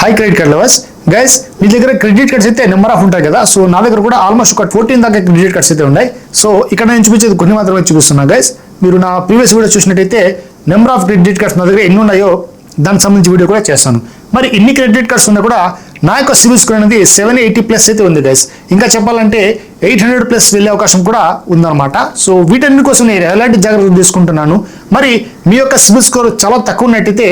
Hi credit card lovers guys, మీ దగ్గర credit cards అయితే నెంబర్ ఆఫ్ ఉంటాయి కదా. సో నా దగ్గర కూడా ఆల్మోస్ట్ ఒక 14 దాకా క్రెడిట్ కార్డ్స్ అయితే ఉన్నాయి. సో ఇక్కడ నేను చూపించేది కొన్ని మాత్రమే చూపిస్తున్నా గైస్. మీరు నా ప్రీవియస్ వీడియో చూసినట్టయితే నెంబర్ ఆఫ్ క్రెడిట్ కార్డ్స్ నా దగ్గర ఎన్ని ఉన్నాయో దానికి సంబంధించి వీడియో కూడా చేస్తాను. మరి ఇన్ని క్రెడిట్ కార్డ్స్ ఉన్నా కూడా నా యొక్క సిబిల్ స్కోర్ అనేది 780+ అయితే ఉంది గైస్. ఇంకా చెప్పాలంటే 800+ వెళ్ళే అవకాశం కూడా ఉందన్నమాట. సో వీటన్నిటి కోసం నేను ఎలాంటి జాగ్రత్తలు తీసుకుంటున్నాను. మరి మీ యొక్క సిబిల్ స్కోర్ చాలా తక్కువ ఉన్నట్టయితే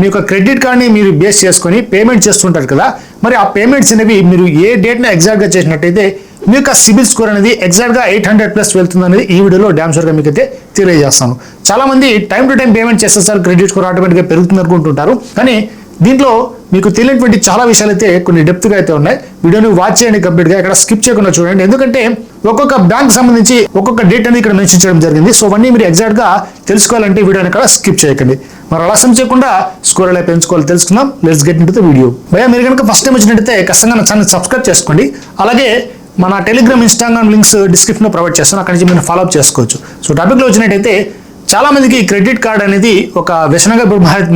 మీ యొక్క క్రెడిట్ కార్డ్ని మీరు బేస్ చేసుకొని పేమెంట్ చేస్తుంటారు కదా. మరి ఆ పేమెంట్స్ అనేవి మీరు ఏ డేట్ని ఎగ్జాక్ట్గా చేసినట్టయితే మీ యొక్క సిబిల్ స్కోర్ అనేది ఎగ్జాక్ట్గా 800+ వెళ్తుంది అనేది ఈ వీడియోలో డామ్ షూర్గా మీకు అయితే తెలియజేస్తాను. చాలా మంది టైం టు టైం పేమెంట్ చేసేస్తారు, క్రెడిట్ స్కోర్ ఆటోమేటిక్గా పెరుగుతుంది అనుకుంటుంటారు. కానీ దీంట్లో మీకు తెలియనటువంటి చాలా విషయాలు అయితే కొన్ని డెప్త్గా అయితే ఉన్నాయి. వీడియోని వాచ్ చేయండి కంప్లీట్గా, ఇక్కడ స్కిప్ చేయకుండా చూడండి. ఎందుకంటే ఒక్కొక్క బ్యాంక్ సంబంధించి ఒక్కొక్క డేట్ అనేది ఇక్కడ మెన్షన్ చేయడం జరిగింది. సో అవన్నీ మీరు ఎగ్జాక్ట్గా తెలుసుకోవాలంటే వీడియోని ఇక్కడ స్కిప్ చేయకండి. మరి ఆలస్యం చేయకుండా స్కోర్ ఎలా పెంచుకోవాలో తెలుసుకుందాం. Let's get into the video. భయ్యా, మీరు కనుక ఫస్ట్ టైం వచ్చినట్టయితే ఖచ్చితంగా నా ఛానల్ సబ్స్క్రైబ్ చేసుకోండి. అలాగే మన టెలిగ్రామ్, ఇన్స్టాగ్రామ్ లింక్స్ డిస్క్రిప్షన్లో ప్రొవైడ్ చేస్తాను, అక్కడి నుంచి మీరు ఫాలోఅప్ చేసుకోవచ్చు. సో టాపిక్లో వచ్చినట్టయితే చాలా మందికి క్రెడిట్ కార్డ్ అనేది ఒక వ్యసనంగా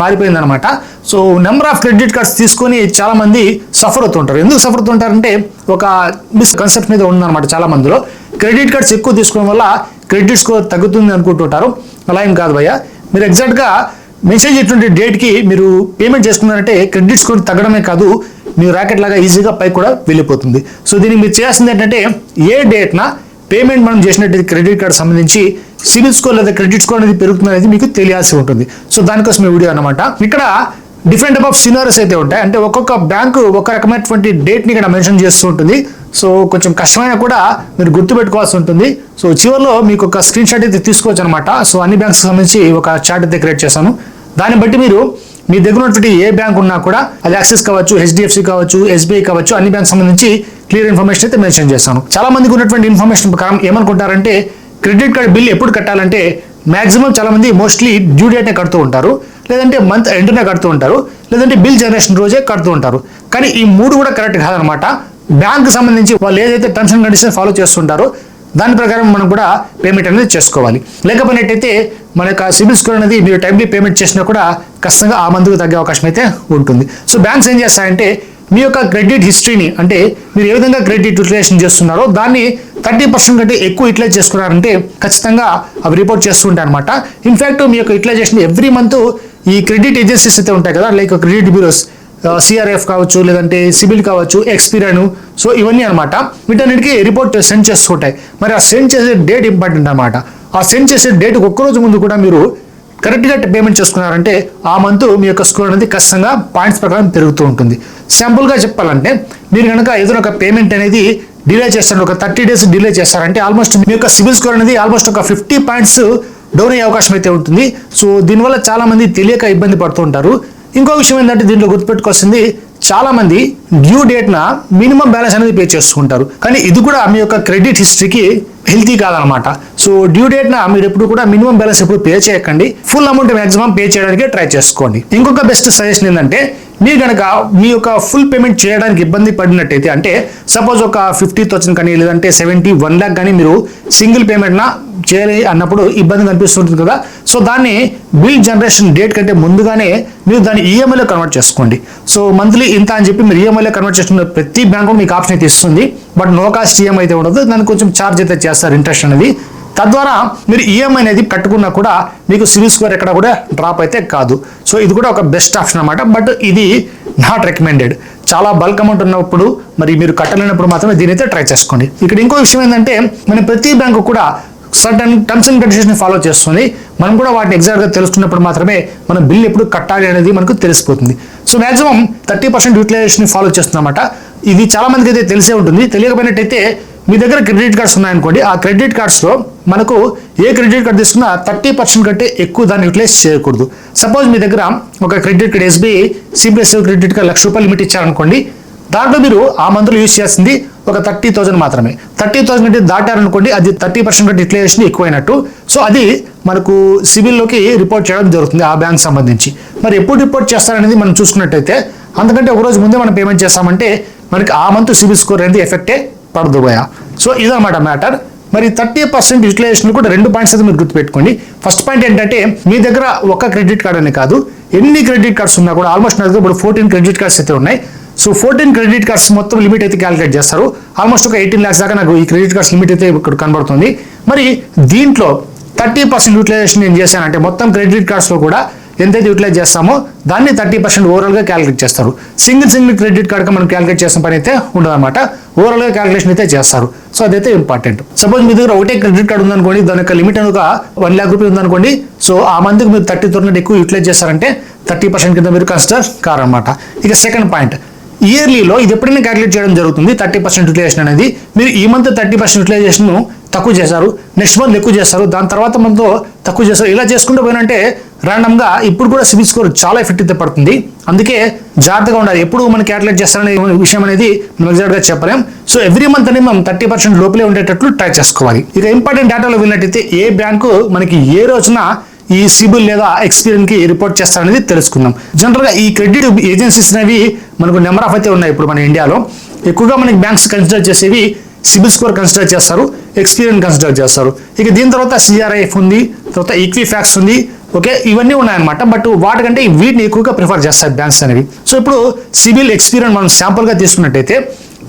మారిపోయింది అనమాట. So number of credit cards తీసుకొని చాలా మంది సఫర్ అవుతుంటారు. ఎందుకు సఫర్ అవుతుంటారంటే ఒక మిస్కన్సెప్ట్ మీద ఉందన్నమాట చాలా మందిలో. క్రెడిట్ కార్డ్స్ ఎక్కువ తీసుకోవడం వల్ల క్రెడిట్ స్కోర్ తగ్గుతుంది అనుకుంటుంటారు. అలా ఏం కాదు భయ్య. మీరు ఎగ్జాక్ట్గా మెసేజ్ చేసినటువంటి డేట్కి మీరు పేమెంట్ చేసుకున్నారంటే క్రెడిట్ స్కోర్ తగ్గడమే కాదు, మీ ర్యాకెట్ లాగా ఈజీగా పైకి కూడా వెళ్ళిపోతుంది. సో దీనికి మీరు చేయాల్సింది ఏంటంటే ఏ డేట్న పేమెంట్ మనం చేసినట్టు క్రెడిట్ కార్డ్ సంబంధించి సిబిల్ స్కోర్ లేదా క్రెడిట్ స్కోర్ అనేది పెరుగుతుంది అనేది మీకు తెలియాల్సి ఉంటుంది. సో దానికోసం ఈ వీడియో అనమాట. ఇక్కడ డిఫరెంట్ టైప్ ఆఫ్ సినారియోస్ అయితే ఉంటాయి. అంటే ఒక్కొక్క బ్యాంకు ఒక రకమైనటువంటి డేట్ని ఇక్కడ మెన్షన్ చేస్తూ ఉంటుంది. సో కొంచెం కష్టమైన కూడా మీరు గుర్తుపెట్టుకోవాల్సి ఉంటుంది. సో చివరిలో మీకు ఒక స్క్రీన్ షాట్ అయితే తీసుకోవచ్చు అనమాట. సో అన్ని బ్యాంక్స్ సంబంధించి ఒక చార్ట్ అయితే క్రియేట్ చేశాను. దాన్ని బట్టి మీరు మీ దగ్గర ఉన్నటువంటి ఏ బ్యాంక్ ఉన్నా కూడా, అది యాక్సిస్ కావచ్చు, హెచ్డిఎఫ్సి కావచ్చు, ఎస్బీఐ కావచ్చు, అన్ని బ్యాంక్ సంబంధించి క్లియర్ ఇన్ఫర్మేషన్ అయితే మెన్షన్ చేస్తాను. చాలా మందికి ఉన్నటువంటి ఇన్ఫర్మేషన్ ప్రకారం ఏమనుకుంటారంటే క్రెడిట్ కార్డ్ బిల్ ఎప్పుడు కట్టాలంటే మాక్సిమం చాలా మంది మోస్ట్లీ డ్యూ డేట్నే కడుతూ ఉంటారు, లేదంటే మంత్ ఎండ్నే కడుతూ ఉంటారు, లేదంటే బిల్ జనరేషన్ రోజే కడుతూ ఉంటారు. కానీ ఈ మూడు కూడా కరెక్ట్ కాదనమాట. బ్యాంక్ సంబంధించి వాళ్ళు ఏదైతే టర్మ్స్ అండ్ కండిషన్ ఫాలో చేస్తుంటారో దాని ప్రకారం మనం కూడా పేమెంట్ అనేది చేసుకోవాలి. లేకపోయినట్టయితే మన యొక్క సిబిల్ స్కోర్ అనేది మీరు టైంలీ పేమెంట్ చేసినా కూడా ఖచ్చితంగా ఆ మందుకు తగ్గే అవకాశం అయితే ఉంటుంది. సో బ్యాంక్స్ ఏం చేస్తాయంటే మీ యొక్క క్రెడిట్ హిస్టరీని, అంటే మీరు ఏ విధంగా క్రెడిట్ యూటిలైజేషన్ చేస్తున్నారో దాన్ని 30% కంటే ఎక్కువ యూటిలైజ్ చేసుకున్నారంటే ఖచ్చితంగా అవి రిపోర్ట్ చేస్తుంటాయి అనమాట. ఇన్ఫ్యాక్ట్ మీ యొక్క యూటిలైజేషన్ ఎవ్రీ మంత్ ఈ క్రెడిట్ ఏజెన్సీస్ అయితే ఉంటాయి కదా, లైక్ క్రెడిట్ బ్యూరోస్, సిఆర్ఎఫ్ కావచ్చు, లేదంటే సిబిల్ కావచ్చు, ఎక్స్పీరియన్, సో ఇవన్నీ అనమాట. వీటన్నిటికీ రిపోర్ట్ సెండ్ చేస్తుంటాయి. మరి ఆ సెండ్ చేసే డేట్ ఇంపార్టెంట్ అనమాట. ఆ సెండ్ చేసే డేట్ ఒక్కరోజు ముందు కూడా మీరు కరెక్ట్గా పేమెంట్ చేసుకున్నారంటే ఆ మంత్ మీ యొక్క స్కోర్ అనేది ఖచ్చితంగా పాయింట్స్ ప్రకారం పెరుగుతూ ఉంటుంది. సింపుల్గా చెప్పాలంటే మీరు కనుక ఏదైనా ఒక పేమెంట్ అనేది డిలే చేస్తారు, ఒక 30 days డిలే చేస్తారంటే ఆల్మోస్ట్ మీ యొక్క సిబిల్ స్కోర్ అనేది ఆల్మోస్ట్ ఒక 50 points డౌన్ అయ్యే అవకాశం అయితే ఉంటుంది. సో దీనివల్ల చాలా మంది తెలియక ఇబ్బంది పడుతూ ఉంటారు. ఇంకో విషయం ఏంటంటే దీంట్లో గుర్తుపెట్టుకోవాల్సింది, చాలా మంది డ్యూ డేట్న మినిమం బ్యాలెన్స్ అనేది పే చేసుకుంటారు. కానీ ఇది కూడా మీ యొక్క క్రెడిట్ హిస్టరీకి హెల్తీ కాదనమాట. సో డ్యూ డేట్న మీరు ఎప్పుడు కూడా మినిమం బ్యాలెన్స్ ఎప్పుడు పే చేయకండి, ఫుల్ అమౌంట్ మాక్సిమం పే చేయడానికి ట్రై చేసుకోండి. ఇంకొక బెస్ట్ సజెషన్ ఏంటంటే మీరు కనుక మీ యొక్క ఫుల్ పేమెంట్ చేయడానికి ఇబ్బంది పడినట్టయితే, అంటే సపోజ్ ఒక 50,000 కానీ లేదంటే 1 lakh కానీ మీరు సింగిల్ పేమెంట్న చేయాలి అన్నప్పుడు ఇబ్బంది కనిపిస్తుంటుంది కదా. సో దాన్ని బిల్ జనరేషన్ డేట్ కంటే ముందుగానే మీరు దాన్ని ఈఎంఐలో కన్వర్ట్ చేసుకోండి. సో మంత్లీ ఇంత అని చెప్పి మీరు ఈఎంఐలో కన్వర్ట్ చేసుకున్న ప్రతి బ్యాంకు మీకు ఆప్షన్ అయితే ఇస్తుంది. బట్ నో కాస్ట్ ఈఎంఐ అయితే ఉండదు, దానికి కొంచెం ఛార్జ్ అయితే చేస్తారు, ఇంట్రెస్ట్ అనేది. తద్వారా మీరు ఈఎంఐ అనేది కట్టుకున్నా కూడా మీకు సిబిల్ స్కోర్ ఎక్కడ కూడా డ్రాప్ అయితే కాదు. సో ఇది కూడా ఒక బెస్ట్ ఆప్షన్ అనమాట. బట్ ఇది నాట్ రికమెండెడ్. చాలా బల్క్ అమౌంట్ ఉన్నప్పుడు, మరి మీరు కట్టలేనప్పుడు మాత్రమే దీని అయితే ట్రై చేసుకోండి. ఇక్కడ ఇంకో విషయం ఏంటంటే మన ప్రతి బ్యాంకు కూడా certain terms and conditions follow చేస్తుంది. మనం కూడా వాటిని ఎగ్జాక్ట్గా తెలుసుకున్నప్పుడు మాత్రమే మనం బిల్ ఎప్పుడు కట్టాలి అనేది మనకు తెలిసిపోతుంది. సో మాక్సిమం 30% యూటిలైజేషన్ ఫాలో చేస్తుందన్నమాట. ఇది చాలా మందికి అయితే తెలిసే ఉంటుంది. తెలియకపోయినట్టయితే మీ దగ్గర క్రెడిట్ కార్డ్స్ ఉన్నాయనుకోండి, ఆ క్రెడిట్ కార్డ్స్లో మనకు ఏ క్రెడిట్ కార్డ్ తీసుకున్నా 30% కంటే ఎక్కువ దాన్ని యూటిలైజ్ చేయకూడదు. సపోజ్ మీ దగ్గర ఒక credit card SBI CBSE credit card ₹1,00,000 limit ఇచ్చారనుకోండి, దాంట్లో మీరు ఆ మంత్లో యూజ్ చేసింది ఒక 30,000 మాత్రమే. 30,000 కంటే దాటారనుకోండి, అది 30% కంటే యూటిలైజేషన్ ఎక్కువైనట్టు. సో అది మనకు సిబిల్లోకి రిపోర్ట్ చేయడం జరుగుతుంది ఆ బ్యాంక్ సంబంధించి. మరి ఎప్పుడు రిపోర్ట్ చేస్తారనేది మనం చూసుకున్నట్టయితే, అంతకంటే ఒక రోజు ముందే మనం పేమెంట్ చేస్తామంటే మనకి ఆ మంత్ సిబిల్ స్కోర్ అనేది ఎఫెక్టే పడదు భయ. సో ఇదన్నమాట మ్యాటర్. మరి 30% యూటిలైజేషన్ కూడా 2 పాయింట్స్ అయితే మీరు గుర్తుపెట్టుకోండి. ఫస్ట్ పాయింట్ ఏంటంటే మీ దగ్గర ఒక క్రెడిట్ కార్డ్ అనే కాదు, ఎన్ని క్రెడిట్ కార్డ్స్ ఉన్నా కూడా ఆల్మోస్ట్ నాకు ఇప్పుడు 14 క్రెడిట్ కార్డ్స్ అయితే ఉన్నాయి. సో 14 క్రెడిట్ కార్డ్స్ మొత్తం లిమిట్ అయితే క్యాలిక్యులేట్ చేస్తారు. ఆల్మోస్ట్ ఒక 18 lakhs దాకా నాకు ఈ క్రెడిట్ కార్డ్స్ లిమిట్ అయితే ఇక్కడ కనబడుతుంది. మరి దీంట్లో 30% యూటిలైజేషన్ నేను చేశానంటే మొత్తం క్రెడిట్ కార్డ్స్లో కూడా ఎంతైతే యూటిలైజ్ చేస్తామో దాన్ని 30% ఓవరాల్గా క్యాలిక్యులేట్ చేస్తారు. సింగిల్ క్రెడిట్ కార్డ్గా మనం క్యాలిక్యులేట్ చేసిన పని అయితే ఉండదన్నమాట. ఓవరాల్గా క్యాలిక్యులేషన్ అయితే చేస్తారు. సో అదైతే ఇంపార్టెంట్. సపోజ్ మీ దగ్గర ఒకటే క్రెడిట్ కార్డ్ ఉందనుకోండి, దాని యొక్క లిమిట్ ఒక 1 lakh రూపీస్ ఉందనుకోండి. సో ఆ మంత్కి మీరు 30,000 ఎక్కువ యూటిలైజ్ చేస్తారంటే 30% కింద మీరు కన్సిడర్ కారనమాట. ఇక సెకండ్ పాయింట్, ఇయర్లీలో ఇది ఎప్పుడైనా క్యాలిక్యులేట్ చేయడం జరుగుతుంది. 30% యూటిలైజేషన్ అనేది మీరు ఈ మంత్ 30% యూటిలైజేషన్ తక్కువ చేశారు, నెక్స్ట్ మంత్ ఎక్కువ చేస్తారు, దాని తర్వాత మంత్ తక్కువ చేస్తారు. ఇలా చేసుకుంటూ పోయినంటే ర్యాండమ్గా ఇప్పుడు కూడా సిబిల్ స్కోర్ చాలా ఎఫెక్ట్ అయితే పడుతుంది. అందుకే జాగ్రత్తగా ఉండాలి. ఎప్పుడు మనం క్యాలిక్యులేట్ చేస్తారనే విషయం అనేది మనం ఎగ్జాక్ట్గా చెప్పలేం. సో ఎవ్రీ మంత్ అనేది మనం 30% లోపలే ఉండేటట్లు ట్రై చేసుకోవాలి. ఇక ఇంపార్టెంట్ డేటాలో వెళ్ళినట్టయితే ఏ బ్యాంకు మనకి ఏ రోజున ఈ సిబిల్ లేదా ఎక్స్పీరియన్స్ కి రిపోర్ట్ చేస్తారనేది తెలుసుకుందాం. జనరల్గా ఈ క్రెడిట్ ఏజెన్సీస్ అనేవి మనకు నెంబర్ ఆఫ్ అయితే ఉన్నాయి. ఇప్పుడు మన ఇండియాలో ఎక్కువగా మనకి బ్యాంక్స్ కన్సిడర్ చేసేవి సిబిల్ స్కోర్ కన్సిడర్ చేస్తారు, ఎక్స్పీరియన్స్ కన్సిడర్ చేస్తారు. ఇక దీని తర్వాత సిఆర్ఐఎఫ్ ఉంది, తర్వాత ఈక్విఫాక్స్ ఉంది. ఓకే, ఇవన్నీ ఉన్నాయన్నమాట. బట్ వాటికంటే వీటిని ఎక్కువగా ప్రిఫర్ చేస్తాయి బ్యాంక్స్ అనేవి. సో ఇప్పుడు సిబిల్ ఎక్స్పీరియన్స్ మనం శాంపుల్గా తీసుకున్నట్టయితే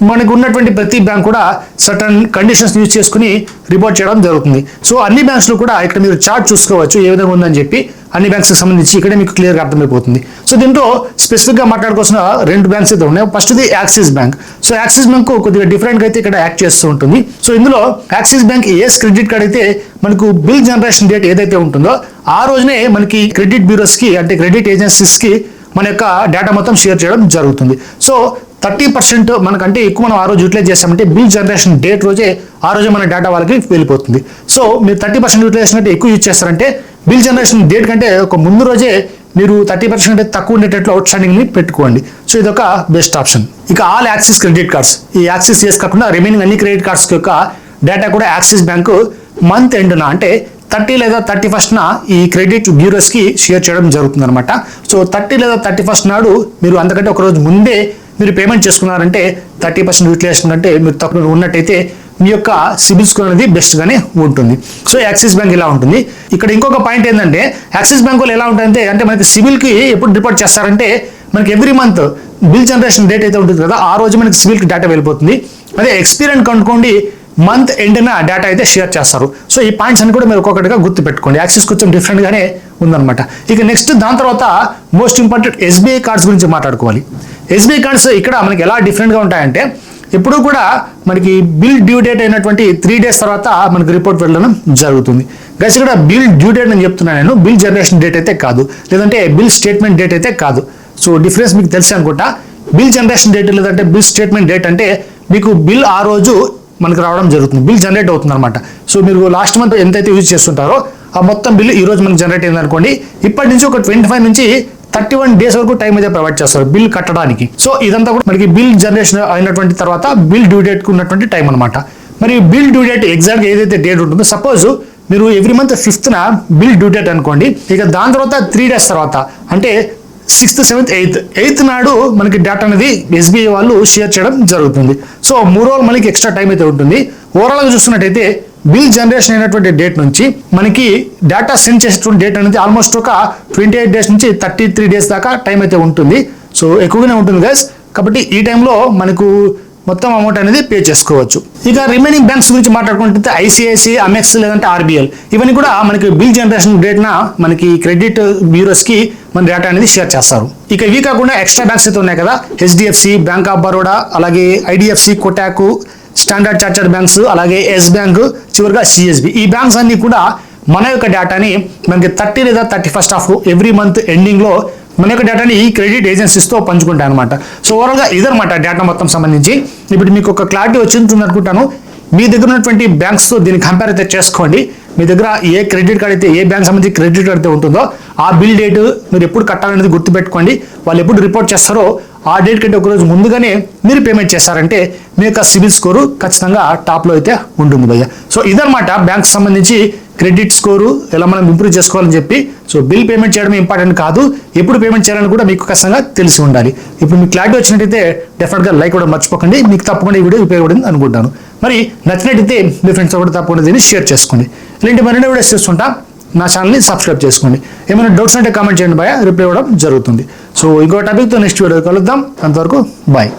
మనకు ఉన్నటువంటి ప్రతి బ్యాంక్ కూడా సర్టన్ కండిషన్స్ యూజ్ చేసుకుని రిపోర్ట్ చేయడం జరుగుతుంది. సో అన్ని బ్యాంక్స్లో కూడా ఇక్కడ మీరు చార్ట్ చూసుకోవచ్చు ఏ విధంగా ఉందని చెప్పి. అన్ని బ్యాంక్స్కి సంబంధించి ఇక్కడే మీకు క్లియర్గా అర్థమైపోతుంది. సో దీంట్లో స్పెసిఫిక్గా మాట్లాడుకోవాల్సిన 2 బ్యాంక్స్ అయితే ఉన్నాయి. ఫస్ట్ది Axis bank. So Axis bank కొద్దిగా డిఫరెంట్గా అయితే ఇక్కడ యాక్ట్ చేస్తూ ఉంటుంది. సో ఇందులో Axis bank as credit card అయితే మనకు బిల్ జనరేషన్ డేట్ ఏదైతే ఉంటుందో ఆ రోజునే మనకి క్రెడిట్ బ్యూరోస్కి అంటే క్రెడిట్ ఏజెన్సీస్కి మన యొక్క డేటా మొత్తం షేర్ చేయడం జరుగుతుంది. సో 30% మనకంటే ఎక్కువ మనం ఆ రోజు యూటిలైజ్ చేస్తామంటే బిల్ జనరేషన్ డేట్ రోజే ఆ రోజే మన డేటా వాళ్ళకి వెళ్ళిపోతుంది. సో మీరు 30% యూటిలైజేషన్ అంటే ఎక్కువ యూజ్ చేస్తారంటే బిల్ జనరేషన్ డేట్ కంటే ఒక ముందు రోజే మీరు 30% అంటే తక్కువ ఉండేటట్లు అవుట్ స్టాండింగ్ని పెట్టుకోండి. సో ఇది ఒక బెస్ట్ ఆప్షన్. ఇక ఆల్ యాక్సిస్ క్రెడిట్ కార్డ్స్, ఈ యాక్సిస్ చేసి కాకుండా రిమైనింగ్ అన్ని క్రెడిట్ కార్డ్స్ యొక్క డేటా కూడా యాక్సిస్ బ్యాంకు మంత్ ఎండ్న అంటే 30 లేదా 31st ఈ క్రెడిట్ బ్యూరోస్కి షేర్ చేయడం జరుగుతుంది అనమాట. సో 30 లేదా 31st నాడు మీరు అంతకంటే ఒక రోజు ముందే మీరు పేమెంట్ చేసుకున్నారంటే 30% యూటిలైజేషన్ కంటే మీరు తక్కువ ఉన్నట్టయితే మీ యొక్క సిబిల్ స్కోర్ అనేది బెస్ట్గానే ఉంటుంది. సో యాక్సిస్ బ్యాంక్ ఇలా ఉంటుంది. ఇక్కడ ఇంకొక పాయింట్ ఏంటంటే యాక్సిస్ బ్యాంక్ వాళ్ళు ఎలా ఉంటాయంటే అంటే మనకి సిబిల్కి ఎప్పుడు రిపోర్ట్ చేస్తారంటే మనకి every month bill generation date అయితే ఉంటుంది కదా ఆ రోజు మనకి సిబిల్కి డేటా వెళ్ళిపోతుంది. అదే ఎక్స్పీరియన్స్ కనుక్కోండి మంత్ ఎండ్న డేటా అయితే షేర్ చేస్తారు. సో ఈ పాయింట్స్ అన్ని కూడా మీరు ఒక్కొక్కటిగా గుర్తు పెట్టుకోండి. యాక్సిస్ కొంచెం డిఫరెంట్గానే ఉందన్నమాట. ఇక నెక్స్ట్ దాని తర్వాత మోస్ట్ ఇంపార్టెంట్ ఎస్బీఐ కార్డ్స్ గురించి మాట్లాడుకోవాలి. ఎస్బీఐ కార్డ్స్ ఇక్కడ మనకి ఎలా డిఫరెంట్గా ఉంటాయంటే ఎప్పుడు కూడా మనకి బిల్ డ్యూ డేట్ అయినటువంటి 3 days తర్వాత మనకి రిపోర్ట్ వెళ్ళడం జరుగుతుంది. గైస్ ఇక్కడ బిల్ డ్యూ డేట్ అని చెప్తున్నాను నేను, బిల్ జనరేషన్ డేట్ అయితే కాదు, లేదంటే బిల్ స్టేట్మెంట్ డేట్ అయితే కాదు. సో డిఫరెన్స్ మీకు తెలిసి అనుకుంటా. బిల్ జనరేషన్ డేట్ లేదంటే బిల్ స్టేట్మెంట్ డేట్ అంటే మీకు బిల్ ఆ రోజు మనకు రావడం జరుగుతుంది, బిల్ జనరేట్ అవుతుంది అనమాట. సో మీరు లాస్ట్ మంత్ ఎంతైతే యూజ్ చేస్తుంటారో ఆ మొత్తం బిల్ ఈ రోజు మనకు జనరేట్ అయింది అనుకోండి. ఇప్పటి నుంచి ఒక 25 నుంచి 31 days వరకు టైం అయితే ప్రొవైడ్ చేస్తారు బిల్ కట్టడానికి. సో ఇదంతా కూడా మనకి బిల్ జనరేషన్ అయినటువంటి తర్వాత బిల్ డ్యూ డేట్ కు ఉన్నటువంటి టైం అనమాట. మరి బిల్ డ్యూ డేట్ ఎగ్జాక్ట్గా ఏదైతే డేట్ ఉంటుందో సపోజ్ మీరు every month 5th bill due date అనుకోండి. ఇక దాని తర్వాత 3 days తర్వాత అంటే 6th, 7th, 8th నాడు మనకి డేటా అనేది ఎస్బీఐ వాళ్ళు షేర్ చేయడం జరుగుతుంది. సో 3 రోజులు మనకి ఎక్స్ట్రా టైం అయితే ఉంటుంది. ఓవరాల్గా చూస్తున్నట్టయితే బిల్ జనరేషన్ అయినటువంటి డేట్ నుంచి మనకి డేటా సెండ్ చేసేటువంటి డేట్ అనేది ఆల్మోస్ట్ ఒక 28 days నుంచి 33 days దాకా టైం అయితే ఉంటుంది. సో ఎక్కువగానే ఉంటుంది గైస్. కాబట్టి ఈ టైంలో మనకు మొత్తం అమౌంట్ అనేది పే చేసుకోవచ్చు. ఇక రిమైనింగ్ బ్యాంక్స్ గురించి మాట్లాడుకుంటే ఐసిఐసిఐ, అమెక్స్ లేదంటే ఆర్బిఎల్ ఇవన్నీ కూడా మనకి బిల్ జనరేషన్ డేట్న మనకి క్రెడిట్ బ్యూరోస్కి మన డేటా అనేది షేర్ చేస్తారు. ఇక ఇవి కాకుండా ఎక్స్ట్రా బ్యాంక్స్ అయితే ఉన్నాయి కదా, హెచ్డిఎఫ్సి, బ్యాంక్ ఆఫ్ బరోడా, అలాగే ఐడిఎఫ్సి, కోటాకు, స్టాండర్డ్ చార్టర్డ్ బ్యాంక్స్, అలాగే ఎస్ బ్యాంక్, చివరిగా సిఎస్బి. ఈ బ్యాంక్స్ అన్ని కూడా మన యొక్క డేటాని మనకి 30 లేదా 31st ఎవ్రీ మంత్ ఎండింగ్లో మన యొక్క డేటాని ఈ క్రెడిట్ ఏజెన్సీస్తో పంచుకుంటాయి అనమాట. సో ఓవరాల్గా ఇదనమాట డేటా మొత్తం సంబంధించి. ఇప్పుడు మీకు ఒక క్లారిటీ వచ్చింది అనుకుంటాను. మీ దగ్గర ఉన్నటువంటి బ్యాంక్స్తో దీన్ని కంపేర్ అయితే చేసుకోండి. మీ దగ్గర ఏ క్రెడిట్ కార్డ్ అయితే ఏ బ్యాంక్ సంబంధించి క్రెడిట్ కార్డ్ అయితే ఉంటుందో ఆ బిల్ డేట్ మీరు ఎప్పుడు కట్టాలనేది గుర్తుపెట్టుకోండి. వాళ్ళు ఎప్పుడు రిపోర్ట్ చేస్తారో ఆ డేట్ కంటే ఒకరోజు ముందుగానే మీరు పేమెంట్ చేస్తారంటే మీ యొక్క సిబిల్ స్కోరు ఖచ్చితంగా టాప్లో అయితే ఉంటుంది భయ్య. సో ఇదనమాట బ్యాంక్ సంబంధించి క్రెడిట్ స్కోరు ఎలా మనం ఇంప్రూవ్ చేసుకోవాలని చెప్పి. సో బిల్ పేమెంట్ చేయడం ఇంపార్టెంట్ కాదు, ఎప్పుడు పేమెంట్ చేయాలని కూడా మీకు ఖచ్చితంగా తెలిసి ఉండాలి. ఇప్పుడు మీకు క్లారిటీ వచ్చినట్టయితే డెఫినెట్గా లైక్ కూడా మర్చిపోకండి. మీకు తప్పకుండా ఈ వీడియో ఉపయోగపడింది అనుకుంటాను. మరి నచ్చినట్టయితే మీ ఫ్రెండ్స్ కూడా తప్పకుండా దీన్ని షేర్ చేసుకోండి. ఇలాంటి మరిన్ని వీడియోస్ చేస్తుంటా. నా ఛానల్ని సబ్స్క్రైబ్ చేసుకోండి. ఏమైనా డౌట్స్ ఉంటే కామెంట్ చేయండి భయ, రిప్లై ఇవ్వడం జరుగుతుంది. సో ఇంకో టాపిక్తో నెక్స్ట్ వీడియో కలుద్దాం. అంతవరకు బాయ్.